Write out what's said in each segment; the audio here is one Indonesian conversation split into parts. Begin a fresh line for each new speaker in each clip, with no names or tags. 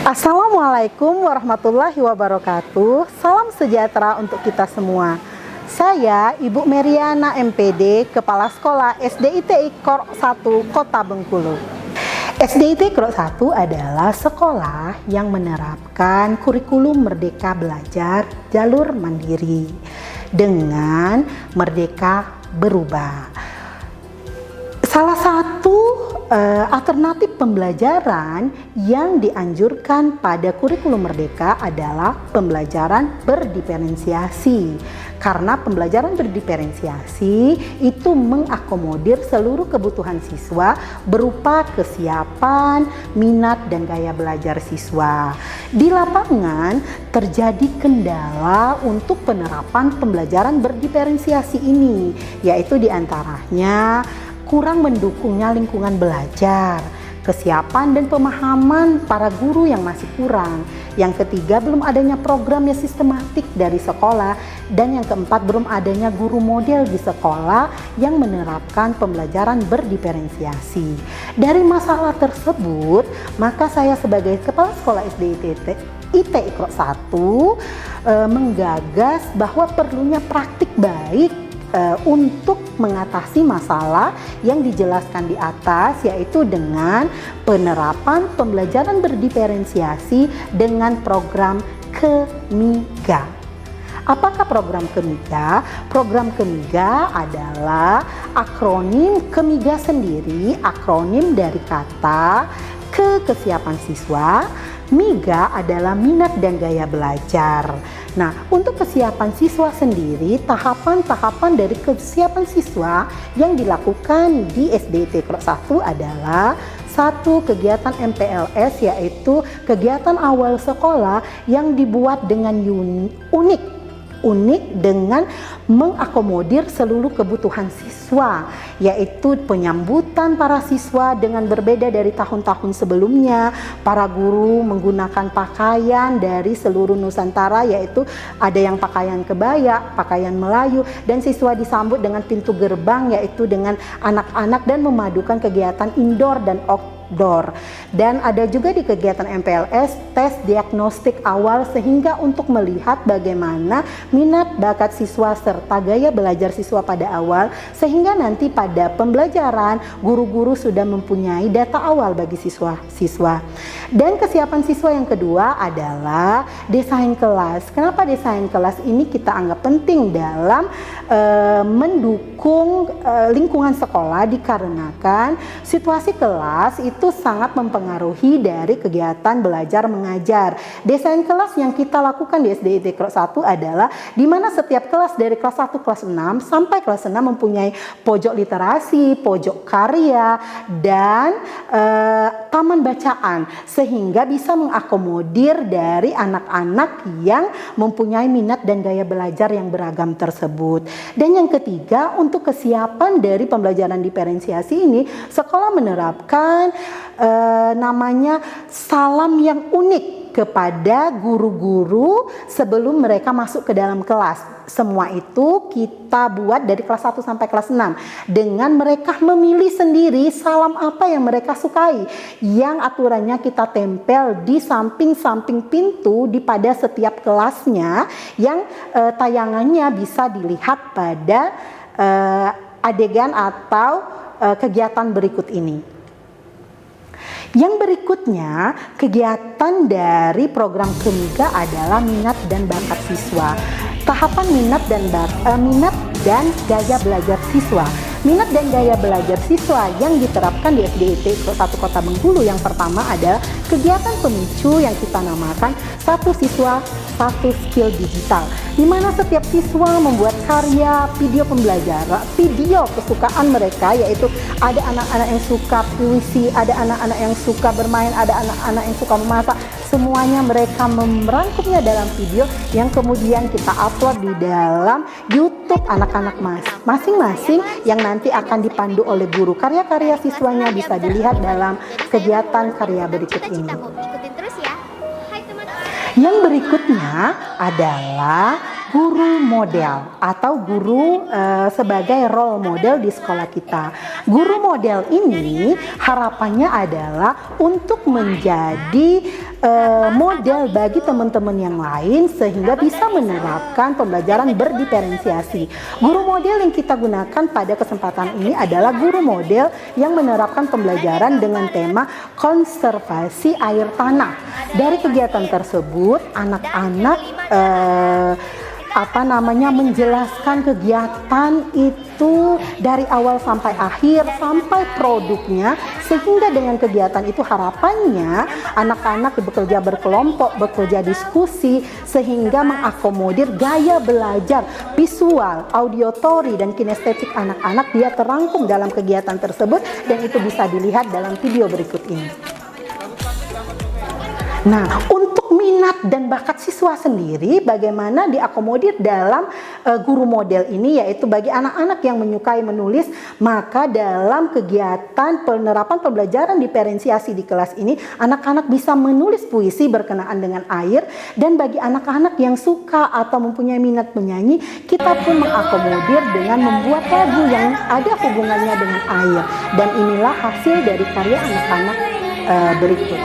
Assalamualaikum warahmatullahi wabarakatuh. Salam sejahtera untuk kita semua. Saya Ibu Meriana MPD, Kepala Sekolah SDITI Kor 1 Kota Bengkulu. SDITI Kor 1 adalah sekolah yang menerapkan kurikulum Merdeka Belajar jalur mandiri dengan Merdeka Berubah. Salah satu alternatif pembelajaran yang dianjurkan pada kurikulum Merdeka adalah pembelajaran berdiferensiasi. Karena pembelajaran berdiferensiasi itu mengakomodir seluruh kebutuhan siswa berupa kesiapan, minat, dan gaya belajar siswa. Di lapangan terjadi kendala untuk penerapan pembelajaran berdiferensiasi ini, yaitu diantaranya kurang mendukungnya lingkungan belajar, kesiapan dan pemahaman para guru yang masih kurang. Yang ketiga, belum adanya program yang sistematik dari sekolah. Dan yang keempat, belum adanya guru model di sekolah yang menerapkan pembelajaran berdiferensiasi. Dari masalah tersebut, maka saya sebagai Kepala Sekolah SDITI Kor 1 menggagas bahwa perlunya praktik baik untuk mengatasi masalah yang dijelaskan di atas, yaitu dengan penerapan pembelajaran berdiferensiasi dengan program KEMIGA. Apakah program KEMIGA? Program KEMIGA adalah akronim KEMIGA sendiri, akronim dari kata kesiapan siswa, MIGA adalah minat dan gaya belajar. Nah, untuk kesiapan siswa sendiri, tahapan-tahapan dari kesiapan siswa yang dilakukan di SDITI Kor 1 adalah satu, kegiatan MPLS, yaitu kegiatan awal sekolah yang dibuat dengan unik dengan mengakomodir seluruh kebutuhan siswa, yaitu penyambutan para siswa dengan berbeda dari tahun-tahun sebelumnya. Para guru menggunakan pakaian dari seluruh Nusantara, yaitu ada yang pakaian kebaya, pakaian Melayu, dan siswa disambut dengan pintu gerbang, yaitu dengan anak-anak, dan memadukan kegiatan indoor dan outdoor. Dan ada juga di kegiatan MPLS tes diagnostik awal, sehingga untuk melihat bagaimana minat bakat siswa serta gaya belajar siswa pada awal, sehingga nanti pada pembelajaran guru-guru sudah mempunyai data awal bagi siswa-siswa. Dan kesiapan siswa yang kedua adalah desain kelas. Kenapa desain kelas ini kita anggap penting dalam mendukung lingkungan sekolah? Dikarenakan situasi kelas itu sangat mempengaruhi dari kegiatan belajar mengajar. Desain kelas yang kita lakukan di SDITI Kor 1 adalah di mana setiap kelas dari kelas 1 kelas 6 sampai kelas 6 mempunyai pojok literasi, pojok karya, dan taman bacaan, sehingga bisa mengakomodir dari anak-anak yang mempunyai minat dan gaya belajar yang beragam tersebut. Dan yang ketiga, untuk kesiapan dari pembelajaran diferensiasi ini, sekolah menerapkan namanya salam yang unik kepada guru-guru sebelum mereka masuk ke dalam kelas. Semua itu kita buat dari kelas 1 sampai kelas 6 dengan mereka memilih sendiri salam apa yang mereka sukai, yang aturannya kita tempel di samping-samping pintu di pada setiap kelasnya, yang tayangannya bisa dilihat pada adegan atau kegiatan berikut ini. Yang berikutnya, kegiatan dari program KEMIGA adalah minat dan bakat siswa. Tahapan minat dan gaya belajar siswa. Minat dan gaya belajar siswa yang diterapkan di SDITI Kor 1 Kota Bengkulu yang pertama adalah kegiatan pemicu yang kita namakan satu siswa satu skill digital, di mana setiap siswa membuat karya video pembelajaran, video kesukaan mereka, yaitu ada anak-anak yang suka puisi, ada anak-anak yang suka bermain, ada anak-anak yang suka memasak. Semuanya mereka merangkumnya dalam video yang kemudian kita upload di dalam YouTube anak-anak masing-masing, yang nanti akan dipandu oleh guru. Karya-karya siswanya bisa dilihat dalam kegiatan karya berikut ini. Yang berikutnya adalah guru model atau guru sebagai role model di sekolah kita. Guru model ini harapannya adalah untuk menjadi model bagi teman-teman yang lain sehingga bisa menerapkan pembelajaran berdiferensiasi. Guru model yang kita gunakan pada kesempatan ini adalah guru model yang menerapkan pembelajaran dengan tema konservasi air tanah. Dari kegiatan tersebut, anak-anak menjelaskan kegiatan itu dari awal sampai akhir sampai produknya, sehingga dengan kegiatan itu harapannya anak-anak bekerja berkelompok, bekerja diskusi sehingga mengakomodir gaya belajar visual, auditory dan kinestetik anak-anak dia terangkum dalam kegiatan tersebut, dan itu bisa dilihat dalam video berikut ini. Nah, untuk minat dan bakat siswa sendiri bagaimana diakomodir dalam guru model ini, yaitu bagi anak-anak yang menyukai menulis, maka dalam kegiatan penerapan pembelajaran diferensiasi di kelas ini anak-anak bisa menulis puisi berkenaan dengan air, dan bagi anak-anak yang suka atau mempunyai minat menyanyi, kita pun mengakomodir dengan membuat lagu yang ada hubungannya dengan air, dan inilah hasil dari karya anak-anak berikut.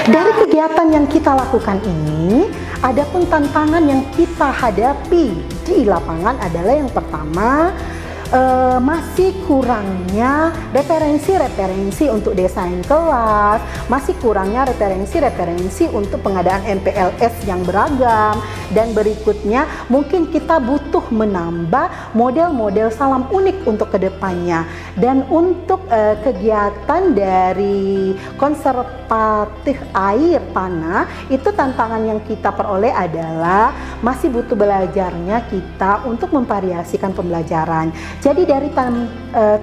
Dari kegiatan yang kita lakukan ini, ada pun tantangan yang kita hadapi di lapangan adalah yang pertama, masih kurangnya referensi-referensi untuk desain kelas, masih kurangnya referensi-referensi untuk pengadaan MPLS yang beragam, dan berikutnya mungkin kita butuh menambah model-model salam unik untuk kedepannya. Dan untuk kegiatan dari konservatif air tanah, itu tantangan yang kita peroleh adalah masih butuh belajarnya kita untuk memvariasikan pembelajaran. Jadi dari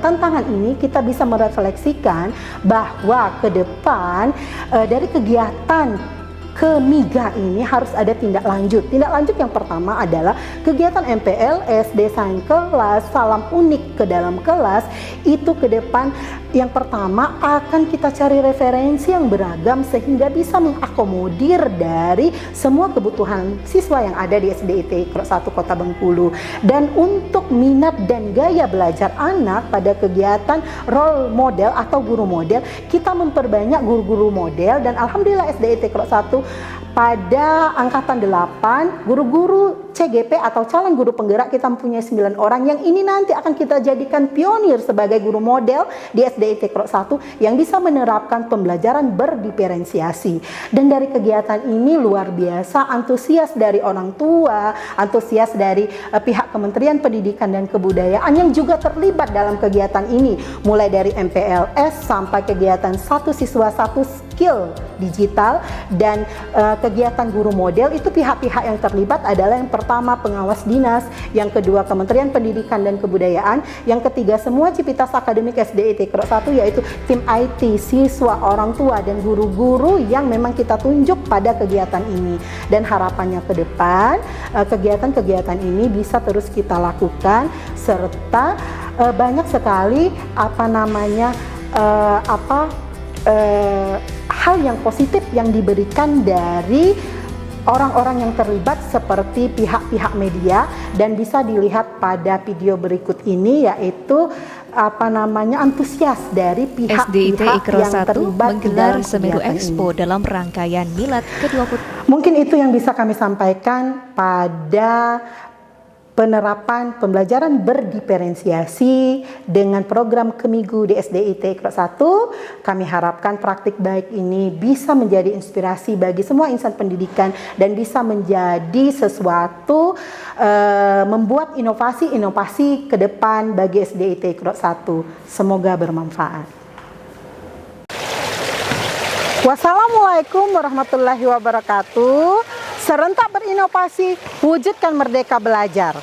tantangan ini kita bisa merefleksikan bahwa ke depan dari kegiatan Kemiga ini harus ada tindak lanjut. Tindak lanjut yang pertama adalah kegiatan MPLS, desain kelas, salam unik ke dalam kelas. Itu ke depan yang pertama akan kita cari referensi yang beragam sehingga bisa mengakomodir dari semua kebutuhan siswa yang ada di SDIT 1 Kota Bengkulu. Dan untuk minat dan gaya belajar anak pada kegiatan role model atau guru model, kita memperbanyak guru-guru model, dan alhamdulillah SDIT 1 pada angkatan 8 guru-guru CGP atau calon guru penggerak kita mempunyai 9 orang yang ini nanti akan kita jadikan pionir sebagai guru model di SDIT 1 yang bisa menerapkan pembelajaran berdiferensiasi. Dan dari kegiatan ini luar biasa antusias dari orang tua, antusias dari pihak Kementerian Pendidikan dan Kebudayaan yang juga terlibat dalam kegiatan ini, mulai dari MPLS sampai kegiatan satu siswa satu skill digital. Dan kegiatan guru model itu pihak-pihak yang terlibat adalah yang pertama pengawas dinas, yang kedua Kementerian Pendidikan dan Kebudayaan, yang ketiga semua civitas akademik SDIT 1 yaitu tim IT, siswa, orang tua, dan guru-guru yang memang kita tunjuk pada kegiatan ini. Dan harapannya ke depan kegiatan-kegiatan ini bisa terus kita lakukan, serta banyak sekali hal yang positif yang diberikan dari orang-orang yang terlibat seperti pihak-pihak media, dan bisa dilihat pada video berikut ini, yaitu antusias dari pihak-pihak yang terlibat
menggelar Semeru Expo dalam rangkaian Milad ke-20.
Mungkin itu yang bisa kami sampaikan pada penerapan pembelajaran berdiferensiasi dengan program Kemigu di SDIT 1. Kami harapkan praktik baik ini bisa menjadi inspirasi bagi semua insan pendidikan dan bisa menjadi sesuatu membuat inovasi-inovasi ke depan bagi SDIT 1. Semoga bermanfaat. Wassalamualaikum warahmatullahi wabarakatuh. Serentak berinovasi, wujudkan merdeka belajar.